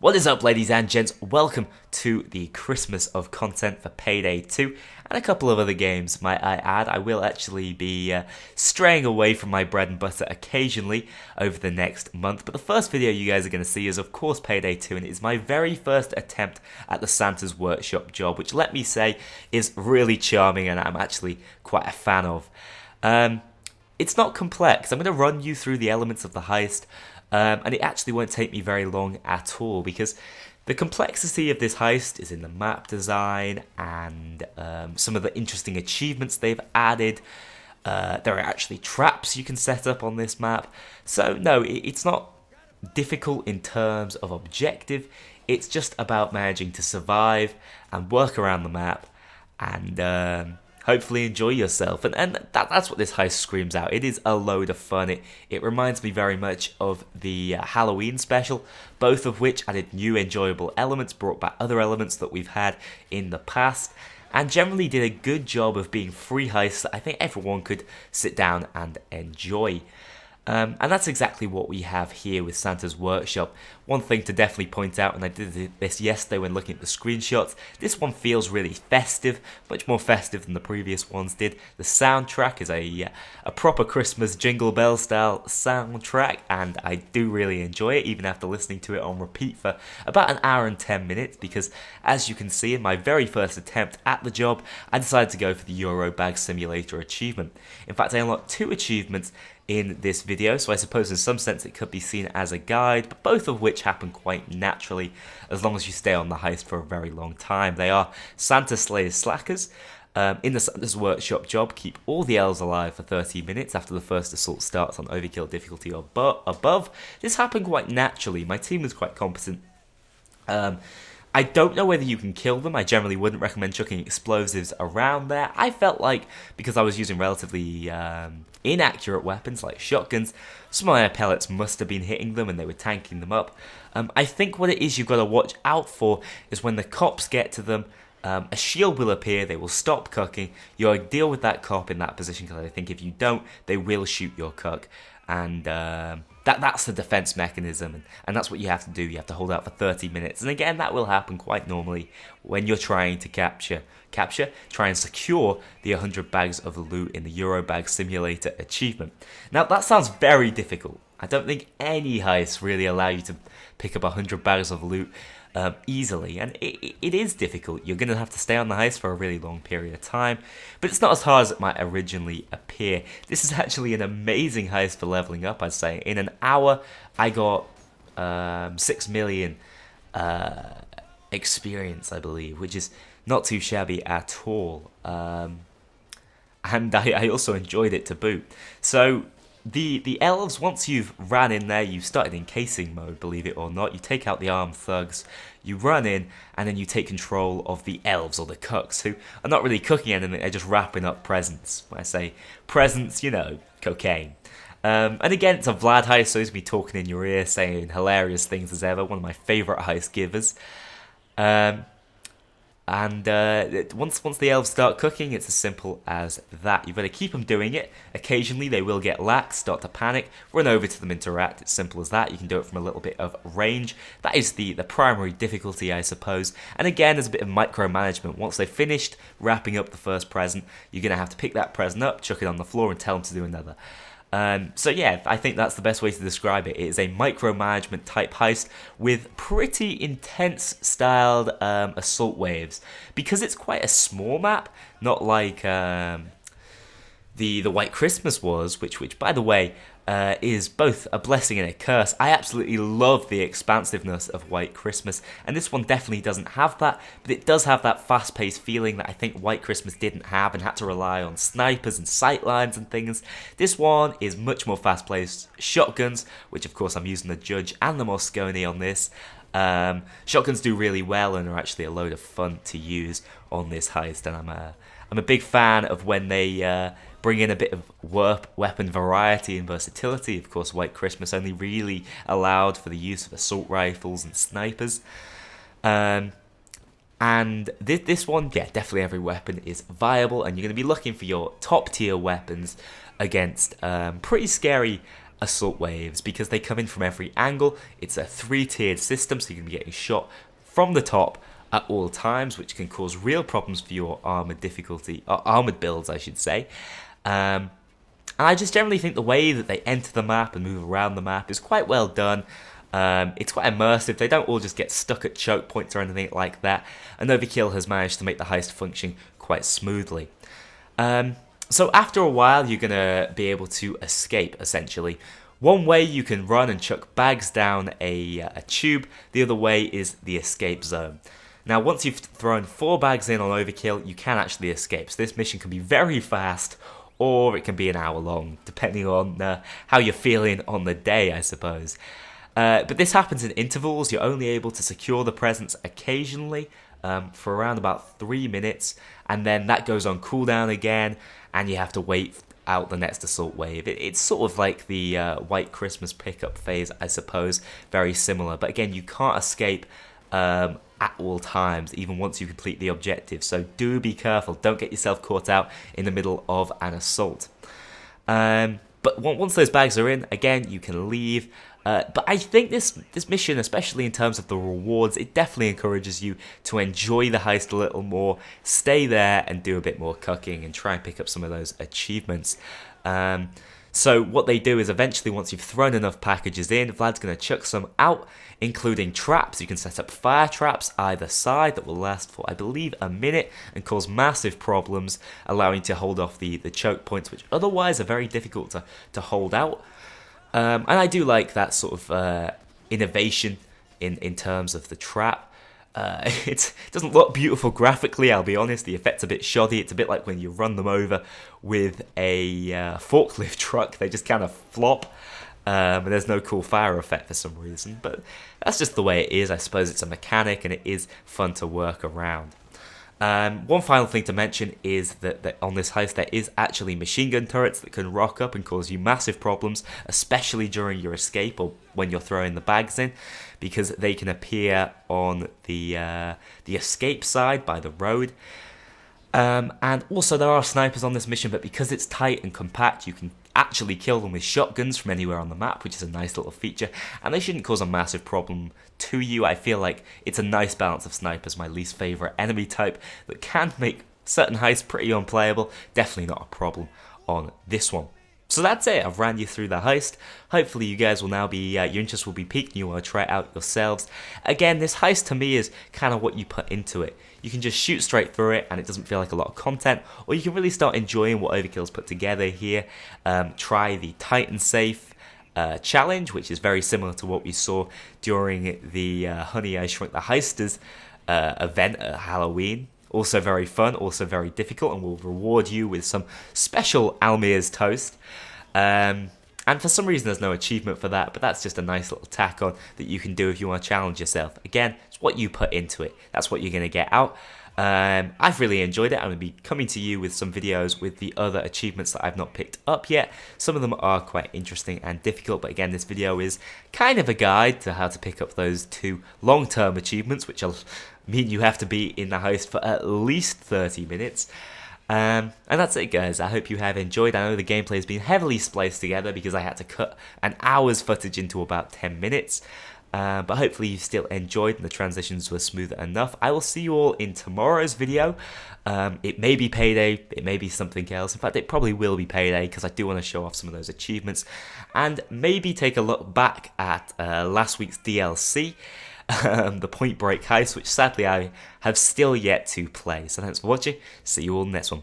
What is up, ladies and gents? Welcome to the Christmas of content for Payday 2 and a couple of other games, might I add. I will actually be straying away from my bread and butter occasionally over the next month, but the first video you guys are going to see is, of course, Payday 2, and it is my very first attempt at the Santa's Workshop job, which, let me say, is really charming and I'm actually quite a fan of. It's not complex. I'm going to run you through the elements of the heist. And it actually won't take me very long at all, because the complexity of this heist is in the map design and some of the interesting achievements they've added. There are actually traps you can set up on this map. So no, it's not difficult in terms of objective. It's just about managing to survive and work around the map and hopefully enjoy yourself, and that's what this heist screams out. It is a load of fun. It reminds me very much of the Halloween special, both of which added new enjoyable elements, brought back other elements that we've had in the past, and generally did a good job of being free heists that I think everyone could sit down and enjoy. And that's exactly what we have here with Santa's Workshop. One thing to definitely point out, and I did this yesterday when looking at the screenshots, this one feels really festive, much more festive than the previous ones did. The soundtrack is a proper Christmas Jingle Bell style soundtrack, and I do really enjoy it, even after listening to it on repeat for about an hour and 10 minutes, because as you can see in my very first attempt at the job, I decided to go for the Euro Bag Simulator achievement. In fact, I unlocked 2 achievements in this video, so I suppose in some sense it could be seen as a guide, but both of which happen quite naturally as long as you stay on the heist for a very long time. They are Santa slays slackers. In the Santa's Workshop job, keep all the elves alive for 30 minutes after the first assault starts on overkill difficulty or above. This happened quite naturally. My team was quite competent. I don't know whether you can kill them. I generally wouldn't recommend chucking explosives around there. I felt like, because I was using relatively inaccurate weapons like shotguns, some of my pellets must have been hitting them and they were tanking them up. I think what it is you've got to watch out for is when the cops get to them, a shield will appear, they will stop cucking. You'll deal with that cop in that position, because I think if you don't, they will shoot your cuck. And that's the defense mechanism, and that's what you have to do. You have to hold out for 30 minutes, and again, that will happen quite normally when you're trying to try and secure the 100 bags of loot in the Euro Bag Simulator achievement. Now, that sounds very difficult. I don't think any heists really allow you to pick up 100 bags of loot easily, and it is difficult. You're going to have to stay on the heist for a really long period of time, but it's not as hard as it might originally appear. This is actually an amazing heist for leveling up, I'd say. In an hour, I got 6 million experience, I believe, which is not too shabby at all, and I also enjoyed it to boot. So the elves, once you've ran in there, you've started in casing mode, believe it or not. You take out the armed thugs, you run in, and then you take control of the elves, or the cucks, who are not really cooking anything, they're just wrapping up presents. When I say presents, you know, cocaine. And again, it's a Vlad heist, so he's going to be talking in your ear, saying hilarious things as ever, one of my favourite heist givers. And once the elves start cooking, it's as simple as that. You've got to keep them doing it. Occasionally they will get lax, start to panic, run over to them, interact. It's simple as that. You can do it from a little bit of range. That is the primary difficulty, I suppose. And again, there's a bit of micromanagement. Once they've finished wrapping up the first present, you're going to have to pick that present up, chuck it on the floor, and tell them to do another. So yeah, I think that's the best way to describe it. It is a micromanagement type heist with pretty intense styled assault waves. Because it's quite a small map, not like the White Christmas was, which by the way is both a blessing and a curse. I absolutely love the expansiveness of White Christmas, and this one definitely doesn't have that, but it does have that fast-paced feeling that I think White Christmas didn't have and had to rely on snipers and sightlines and things. This one is much more fast-paced. Shotguns, which of course I'm using the Judge and the Moscone on this. Shotguns do really well and are actually a load of fun to use on this heist, and I'm a big fan of when they bring in a bit of weapon variety and versatility. Of course, White Christmas only really allowed for the use of assault rifles and snipers. And this one, yeah, definitely every weapon is viable, and you're going to be looking for your top tier weapons against pretty scary assault waves because they come in from every angle. It's a 3-tiered system, so you can be getting shot from the top at all times, which can cause real problems for your armored difficulty, or armored builds, I should say. And I just generally think the way that they enter the map and move around the map is quite well done. It's quite immersive. They don't all just get stuck at choke points or anything like that. And Overkill has managed to make the heist function quite smoothly. So after a while, you're going to be able to escape, essentially. One way you can run and chuck bags down a tube. The other way is the escape zone. Now, once you've thrown 4 bags in on Overkill, you can actually escape. So this mission can be very fast, or it can be an hour long, depending on how you're feeling on the day, I suppose. But this happens in intervals. You're only able to secure the presence occasionally for around about 3 minutes, and then that goes on cooldown again, and you have to wait out the next assault wave. It's sort of like the White Christmas pickup phase, I suppose, very similar. But again, you can't escape at all times, even once you complete the objective. So do be careful. Don't get yourself caught out in the middle of an assault. But once those bags are in, again, you can leave. But I think this mission, especially in terms of the rewards, it definitely encourages you to enjoy the heist a little more, stay there and do a bit more cucking and try and pick up some of those achievements. So what they do is eventually, once you've thrown enough packages in, Vlad's going to chuck some out, including traps. You can set up fire traps either side that will last for, I believe, a minute and cause massive problems, allowing you to hold off the choke points, which otherwise are very difficult to hold out. And I do like that sort of innovation in terms of the trap. It doesn't look beautiful graphically, I'll be honest. The effect's a bit shoddy. It's a bit like when you run them over with a forklift truck. They just kind of flop, and there's no cool fire effect for some reason. But that's just the way it is. I suppose it's a mechanic, and it is fun to work around. One final thing to mention is that on this heist there is actually machine gun turrets that can rock up and cause you massive problems, especially during your escape or when you're throwing the bags in, because they can appear on the escape side by the road. And also there are snipers on this mission, but because it's tight and compact, you can actually kill them with shotguns from anywhere on the map, which is a nice little feature, and they shouldn't cause a massive problem to you. I feel like it's a nice balance of snipers, my least favourite enemy type, that can make certain heists pretty unplayable. Definitely not a problem on this one. So that's it, I've ran you through the heist. Hopefully you guys will now be, your interest will be piqued and you want to try it out yourselves. Again, this heist to me is kind of what you put into it. You can just shoot straight through it and it doesn't feel like a lot of content, or you can really start enjoying what Overkill's put together here. Try the Titan Safe challenge, which is very similar to what we saw during the Honey, I Shrunk the Heisters event at Halloween. Also very fun, also very difficult, and will reward you with some special Almir's toast. And for some reason there's no achievement for that, but that's just a nice little tack on that you can do if you want to challenge yourself. Again, it's what you put into it. That's what you're going to get out. I've really enjoyed it. I'm going to be coming to you with some videos with the other achievements that I've not picked up yet. Some of them are quite interesting and difficult, but again, this video is kind of a guide to how to pick up those 2 long-term achievements, which will mean you have to be in the heist for at least 30 minutes. And that's it, guys. I hope you have enjoyed. I know the gameplay has been heavily spliced together because I had to cut an hour's footage into about 10 minutes. But hopefully you still enjoyed and the transitions were smooth enough. I will see you all in tomorrow's video. It may be Payday, it may be something else. In fact, it probably will be Payday because I do want to show off some of those achievements. And maybe take a look back at last week's DLC, the Point Break heist, which sadly I have still yet to play. So thanks for watching. See you all in the next one.